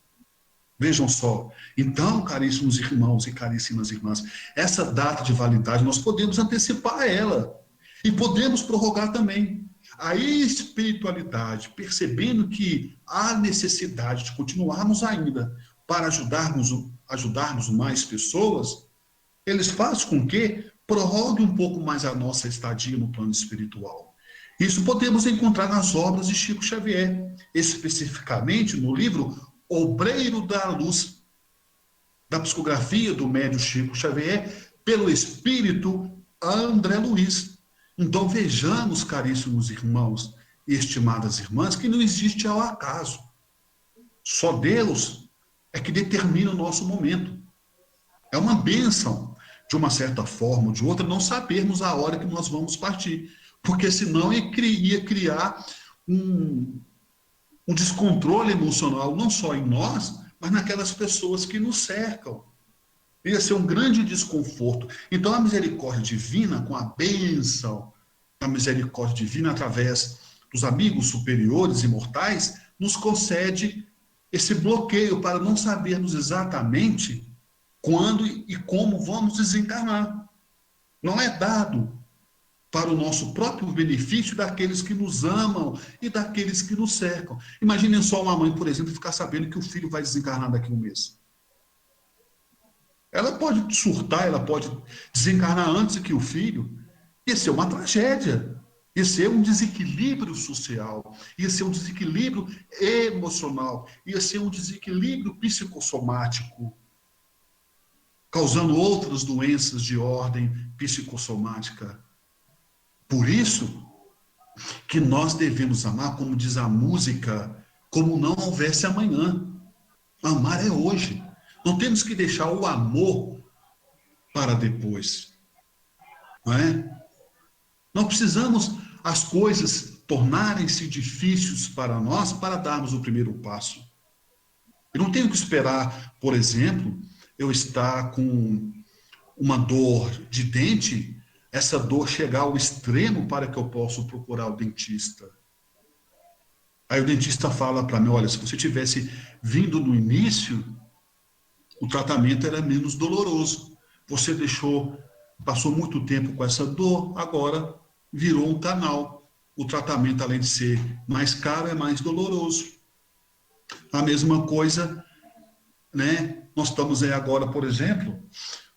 Vejam só. Então, caríssimos irmãos e caríssimas irmãs, essa data de validade nós podemos antecipar ela e podemos prorrogar também. A espiritualidade, percebendo que há necessidade de continuarmos ainda para ajudarmos mais pessoas, eles fazem com que prorrogue um pouco mais a nossa estadia no plano espiritual. Isso podemos encontrar nas obras de Chico Xavier, especificamente no livro Obreiro da Luz, da psicografia do médium Chico Xavier, pelo espírito André Luiz. Então vejamos, caríssimos irmãos e estimadas irmãs, que não existe ao acaso. Só Deus é que determina o nosso momento. É uma bênção, de uma certa forma ou de outra, não sabermos a hora que nós vamos partir. Porque senão ia criar um descontrole emocional, não só em nós, mas naquelas pessoas que nos cercam. Ia ser um grande desconforto. Então, a misericórdia divina, com a bênção, a misericórdia divina, através dos amigos superiores imortais, nos concede esse bloqueio para não sabermos exatamente quando e como vamos desencarnar. Não é dado para o nosso próprio benefício daqueles que nos amam e daqueles que nos cercam. Imaginem só uma mãe, por exemplo, ficar sabendo que o filho vai desencarnar daqui a um mês. Ela pode surtar, ela pode desencarnar antes que o filho. Ia ser uma tragédia. Ia ser um desequilíbrio social. Ia ser um desequilíbrio emocional. Ia ser um desequilíbrio psicossomático, causando outras doenças de ordem psicossomática. Por isso que nós devemos amar, como diz a música, como não houvesse amanhã. Amar é hoje. Não temos que deixar o amor para depois. Não é? Não precisamos as coisas tornarem-se difíceis para nós para darmos o primeiro passo. Eu não tenho que esperar, por exemplo, eu estar com uma dor de dente, essa dor chegar ao extremo para que eu possa procurar o dentista. Aí o dentista fala para mim, olha, se você tivesse vindo no início, o tratamento era menos doloroso. Você passou muito tempo com essa dor, agora virou um canal. O tratamento, além de ser mais caro, é mais doloroso. A mesma coisa né? Nós estamos aí agora, por exemplo,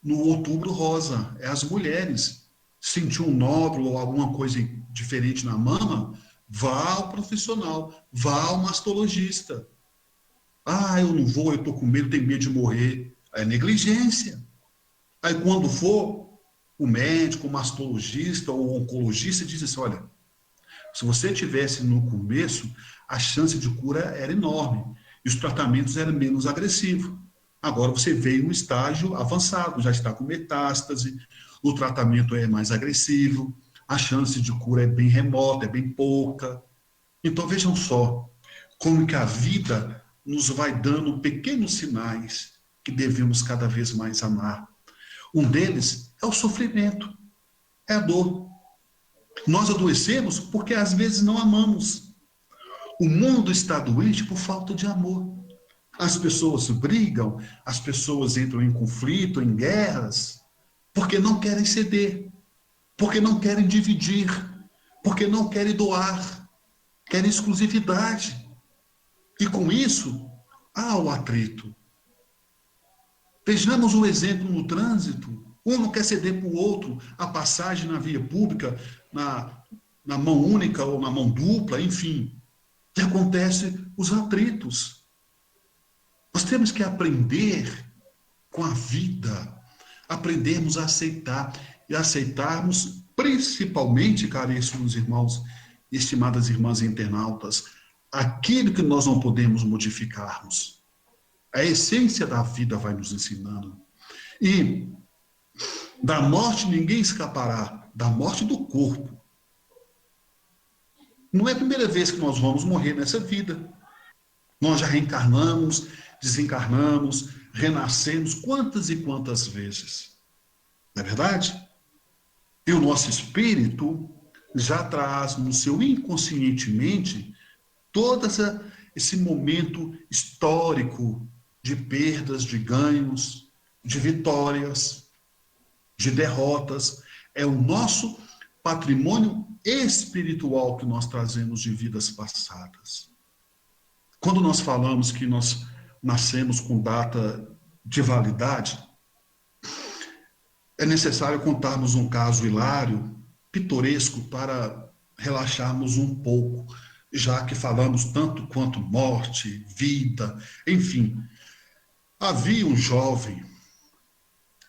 no Outubro Rosa, é as mulheres. Sentiu um nódulo ou alguma coisa diferente na mama, vá ao profissional, vá ao mastologista. Ah, eu não vou, eu estou com medo, tenho medo de morrer. É negligência. Aí quando for, o médico, o mastologista ou o oncologista diz assim, olha, se você tivesse no começo, a chance de cura era enorme e os tratamentos eram menos agressivos. Agora você veio em um estágio avançado, já está com metástase, o tratamento é mais agressivo, a chance de cura é bem remota, é bem pouca. Então vejam só como que a vida nos vai dando pequenos sinais que devemos cada vez mais amar. Um deles é o sofrimento, é a dor. Nós adoecemos porque às vezes não amamos. O mundo está doente por falta de amor. As pessoas brigam, as pessoas entram em conflito, em guerras, porque não querem ceder, porque não querem dividir, porque não querem doar, querem exclusividade. E com isso, há o atrito. Vejamos um exemplo no trânsito. Um não quer ceder para o outro a passagem na via pública, na mão única ou na mão dupla, enfim. E acontece os atritos. Nós temos que aprender com a vida, aprendermos a aceitar e aceitarmos, principalmente, caríssimos irmãos, estimadas irmãs internautas, aquilo que nós não podemos modificarmos. A essência da vida vai nos ensinando. E da morte ninguém escapará, da morte do corpo. Não é a primeira vez que nós vamos morrer nessa vida. Nós já reencarnamos, desencarnamos, renascemos quantas e quantas vezes. Não é verdade? E o nosso espírito já traz no seu inconscientemente todo esse momento histórico de perdas, de ganhos, de vitórias, de derrotas. É o nosso patrimônio espiritual que nós trazemos de vidas passadas. Quando nós falamos que nós nascemos com data de validade, é necessário contarmos um caso hilário, pitoresco, para relaxarmos um pouco, já que falamos tanto quanto morte, vida, enfim. Havia um jovem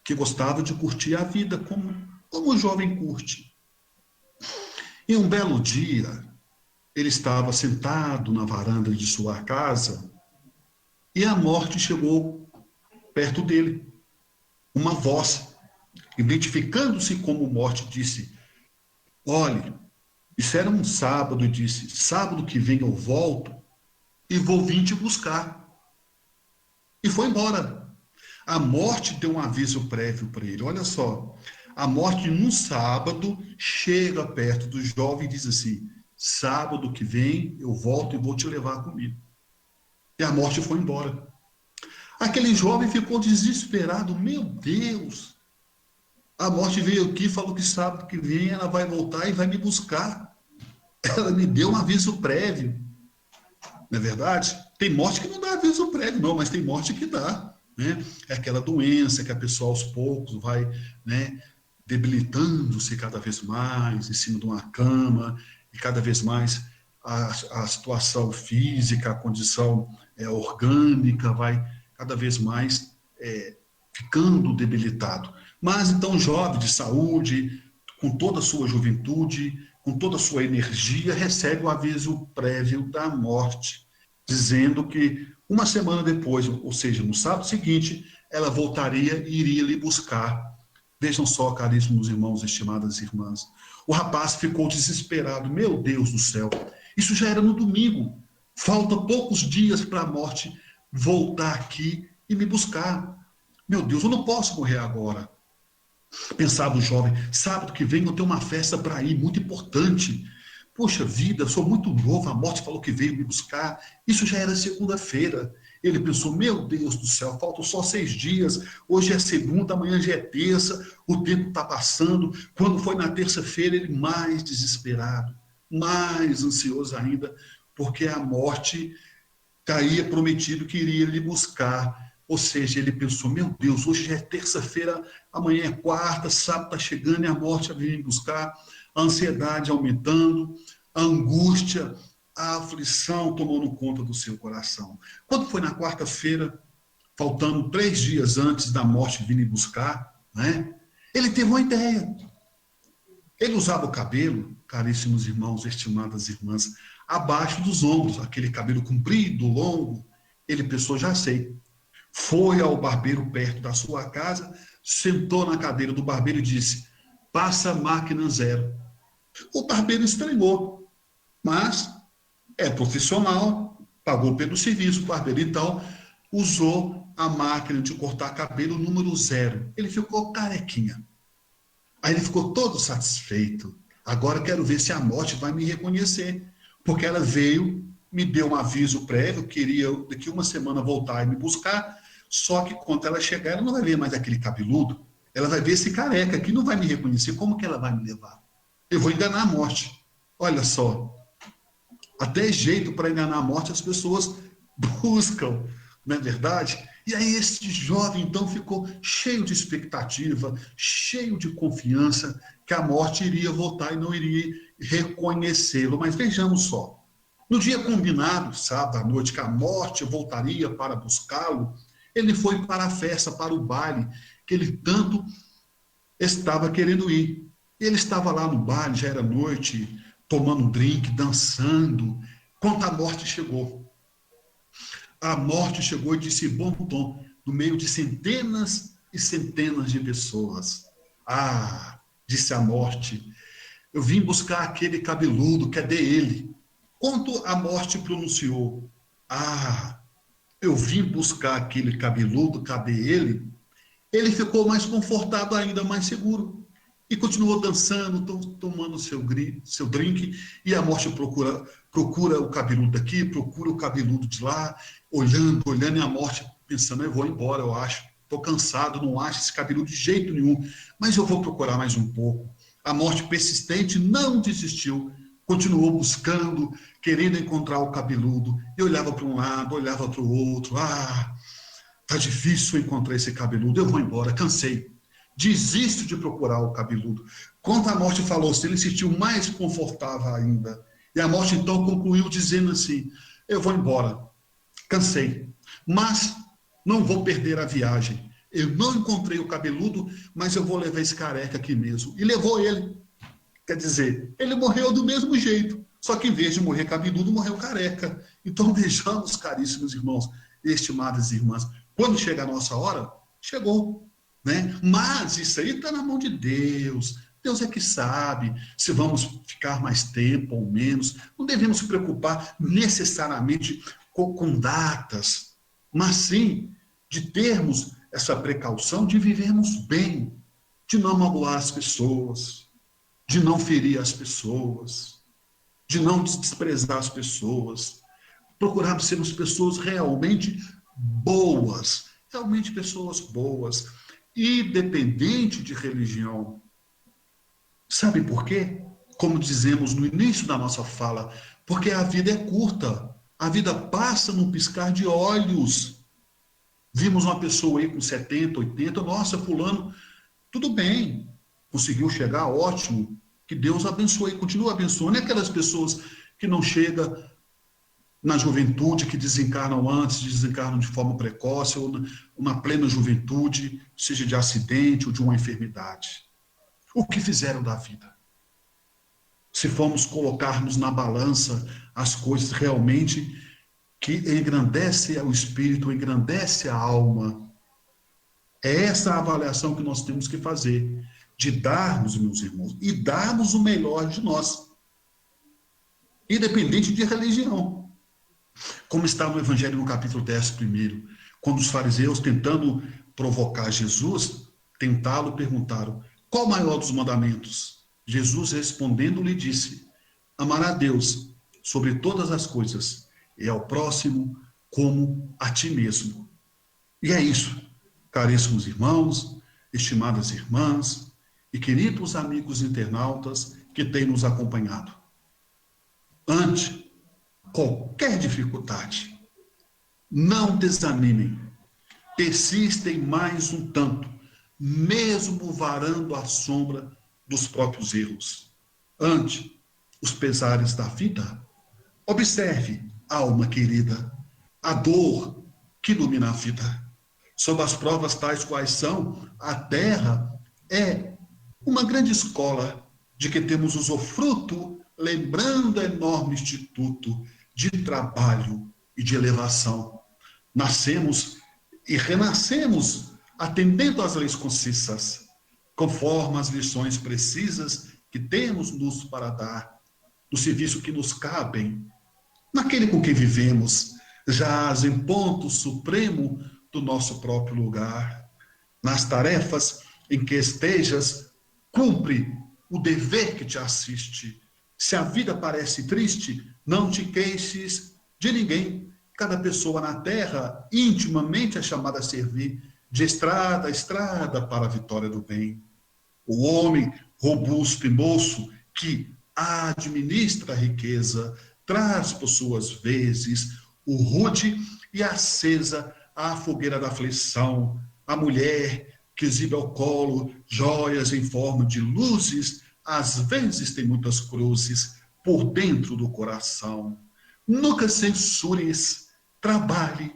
que gostava de curtir a vida como o jovem curte. E um belo dia, ele estava sentado na varanda de sua casa e a morte chegou perto dele. Uma voz, identificando-se como morte, disse: olhe, isso era um sábado, disse, sábado que vem eu volto e vou vir te buscar. E foi embora. A morte deu um aviso prévio para ele. Olha só, a morte num sábado chega perto do jovem e diz assim: sábado que vem eu volto e vou te levar comigo. E a morte foi embora. Aquele jovem ficou desesperado. Meu Deus, a morte veio aqui e falou que sábado que vem ela vai voltar e vai me buscar. Ela me deu um aviso prévio. Não é verdade? Tem morte que não dá aviso prévio, não, mas tem morte que dá. Né? É aquela doença que a pessoa aos poucos vai, né, debilitando-se cada vez mais em cima de uma cama, e cada vez mais a situação física, a condição orgânica vai cada vez mais ficando debilitado. Mas então, jovem de saúde, com toda a sua juventude, com toda a sua energia, recebe o aviso prévio da morte, dizendo que uma semana depois, ou seja, no sábado seguinte, ela voltaria e iria lhe buscar. Vejam só, caríssimos irmãos, estimadas irmãs. O rapaz ficou desesperado. Meu Deus do céu, isso já era no domingo. Falta poucos dias para a morte voltar aqui e me buscar. Meu Deus, eu não posso morrer agora. Pensava o jovem, sábado que vem eu tenho uma festa para ir, muito importante. Poxa vida, eu sou muito novo, a morte falou que veio me buscar. Isso já era segunda-feira. Ele pensou, meu Deus do céu, faltam só 6 dias. Hoje é segunda, amanhã já é terça, o tempo está passando. Quando foi na terça-feira, ele mais desesperado, mais ansioso ainda, porque a morte caía prometido que iria lhe buscar Ou seja, ele pensou, meu Deus, hoje já é terça-feira, amanhã é quarta, sábado está chegando e a morte vai me buscar, a ansiedade aumentando, a angústia, a aflição tomando conta do seu coração. Quando foi na quarta-feira, faltando 3 dias antes da morte vir me buscar, né, ele teve uma ideia. Ele usava o cabelo, caríssimos irmãos, estimadas irmãs, abaixo dos ombros, aquele cabelo comprido, longo. Ele pensou, já sei. Foi ao barbeiro perto da sua casa, sentou na cadeira do barbeiro e disse, passa a máquina zero. O barbeiro estranhou, mas é profissional, pagou pelo serviço. O barbeiro, então, usou a máquina de cortar cabelo número 0. Ele ficou carequinha. Aí ele ficou todo satisfeito. Agora quero ver se a morte vai me reconhecer. Porque ela veio, me deu um aviso prévio, queria daqui uma semana voltar e me buscar. Só que quando ela chegar, ela não vai ver mais aquele cabeludo. Ela vai ver esse careca que não vai me reconhecer. Como que ela vai me levar? Eu vou enganar a morte. Olha só. Até jeito para enganar a morte as pessoas buscam, não é verdade? E aí esse jovem, então, ficou cheio de expectativa, cheio de confiança que a morte iria voltar e não iria reconhecê-lo. Mas vejamos só. No dia combinado, sábado à noite, que a morte voltaria para buscá-lo, ele foi para a festa, para o baile, que ele tanto estava querendo ir. Ele estava lá no baile, já era noite, tomando um drink, dançando, quando a morte chegou. A morte chegou e disse bom tom, no meio de centenas e centenas de pessoas. Ah, disse a morte, eu vim buscar aquele cabeludo, cadê ele? Quando a morte pronunciou, ah, eu vim buscar aquele cabeludo, cadê ele? Ele ficou mais confortado ainda, mais seguro. E continuou dançando, tomando seu drink, e a morte procura o cabeludo daqui, procura o cabeludo de lá, olhando, e a morte pensando, eu vou embora, eu acho. Estou cansado, não acho esse cabeludo de jeito nenhum, mas eu vou procurar mais um pouco. A morte persistente não desistiu, continuou buscando, querendo encontrar o cabeludo, e olhava para um lado, olhava para o outro. Ah, tá difícil encontrar esse cabeludo, eu vou embora, cansei. Desisto de procurar o cabeludo. Quando a morte falou, ele se sentiu mais confortável ainda. E a morte então concluiu dizendo assim, eu vou embora, cansei, mas não vou perder a viagem. Eu não encontrei o cabeludo, mas eu vou levar esse careca aqui mesmo. E levou ele. Quer dizer, ele morreu do mesmo jeito, só que em vez de morrer cabeludo, morreu careca. Então vejamos, caríssimos irmãos, estimadas irmãs, quando chega a nossa hora, chegou. Né? Mas isso aí está na mão de Deus. Deus é que sabe se vamos ficar mais tempo ou menos. Não devemos se preocupar necessariamente com datas, mas sim de termos essa precaução de vivermos bem, de não magoar as pessoas, de não ferir as pessoas, de não desprezar as pessoas, procurarmos sermos pessoas realmente boas, independente de religião. Sabe por quê? Como dizemos no início da nossa fala, porque a vida é curta, a vida passa num piscar de olhos. Vimos uma pessoa aí com 70, 80, nossa, fulano, tudo bem, conseguiu chegar, ótimo, que Deus abençoe e continue abençoando. E aquelas pessoas que não chegam na juventude, que desencarnam antes, desencarnam de forma precoce, ou na plena juventude, seja de acidente ou de uma enfermidade. O que fizeram da vida? Se formos colocarmos na balança as coisas realmente que engrandecem o espírito, engrandece a alma, é essa a avaliação que nós temos que fazer, de darmos, meus irmãos, e darmos o melhor de nós, independente de religião. Como está no Evangelho no capítulo 10, primeiro, quando os fariseus, tentando provocar Jesus, tentá-lo, perguntaram, qual o maior dos mandamentos? Jesus, respondendo, lhe disse, amar a Deus sobre todas as coisas e ao próximo como a ti mesmo. E é isso, caríssimos irmãos, estimadas irmãs e queridos amigos internautas que têm nos acompanhado. Ante qualquer dificuldade, não desanimem. persistem mais um tanto, mesmo varando a sombra dos próprios erros. Ante os pesares da vida, observe, alma querida, a dor que ilumina a vida. Sob as provas tais quais são, a terra é uma grande escola de que temos usufruto, lembrando enorme instituto de trabalho e de elevação. Nascemos e renascemos atendendo às leis concisas, conforme as lições precisas que temos nos para dar, no serviço que nos cabem, naquele com quem vivemos, jaz em ponto supremo do nosso próprio lugar. Nas tarefas em que estejas, cumpre o dever que te assiste. Se a vida parece triste, não te queixes de ninguém. Cada pessoa na terra intimamente é chamada a servir de estrada a estrada para a vitória do bem. O homem robusto e moço que administra a riqueza traz por suas vezes o rude e acesa a fogueira da aflição. A mulher que exibe ao colo joias em forma de luzes, às vezes tem muitas cruzes por dentro do coração. Nunca censures, trabalhe,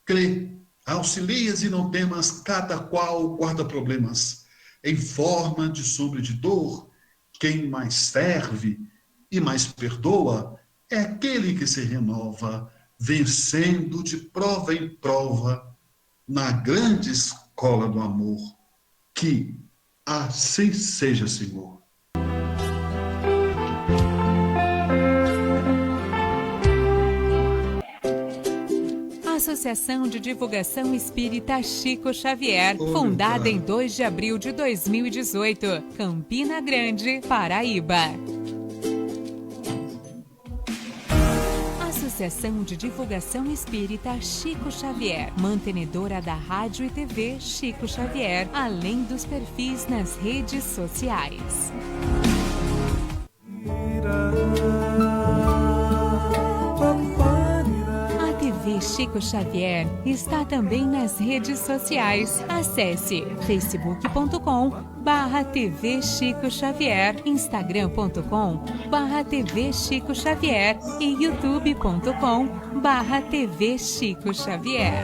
crê, auxilias e não temas, cada qual guarda problemas. Em forma de sombra e de dor, quem mais serve e mais perdoa é aquele que se renova, vencendo de prova em prova na grande escola do amor. Que assim seja, Senhor. Associação de Divulgação Espírita Chico Xavier, fundada em 2 de abril de 2018, Campina Grande, Paraíba. Associação de Divulgação Espírita Chico Xavier, mantenedora da Rádio e TV Chico Xavier, além dos perfis nas redes sociais. A TV Chico Xavier está também nas redes sociais. Acesse facebook.com/TV Chico Xavier, instagram.com/TV Chico Xavier e youtube.com/TV Chico Xavier.